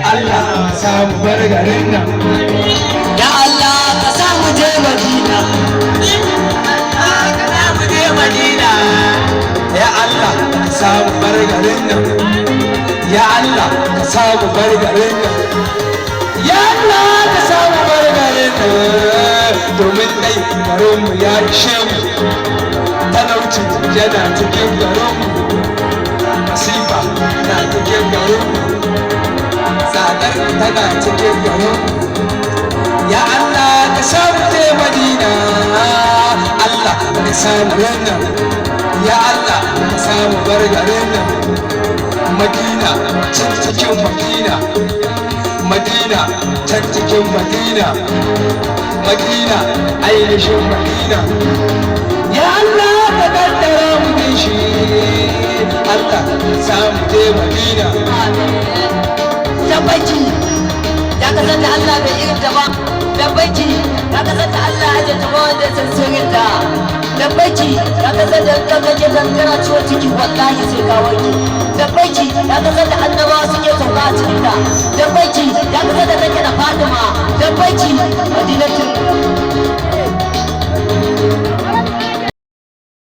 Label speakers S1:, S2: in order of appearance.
S1: Allah ka samu bar garin nan
S2: ya Allah ka samu je Madina ka samu je Madina
S1: ya Allah ka samu bar garin nan ya Allah ka samu bar garin nan ya Allah ka samu bar garin nan domin dai garinmu ya ishe mu talauci yana cikin garinmu masifa na cikin garinmu tsadar tana cikin garinmu ya Allah ka samu je Madina Allah ka samu wannan ya Allah ka samu bar garin nan Madina can cikin Madina Madina can cikin Madina Madina ainihin Madina ya Allah ka kaddara mu shi Allah samu je Madina
S2: tabbaci ya kasance Allah bai irin ta ba tabbaci ya kasance Allah ya jata ba wanda san sirrin ta tabbaci ya kasance ka kaje kankara ciwo ciki wallahi sai ka wanke tabbaci ya kasance annabawa suke sauka a cikin ta tabbaci ya kasance kake da Fatima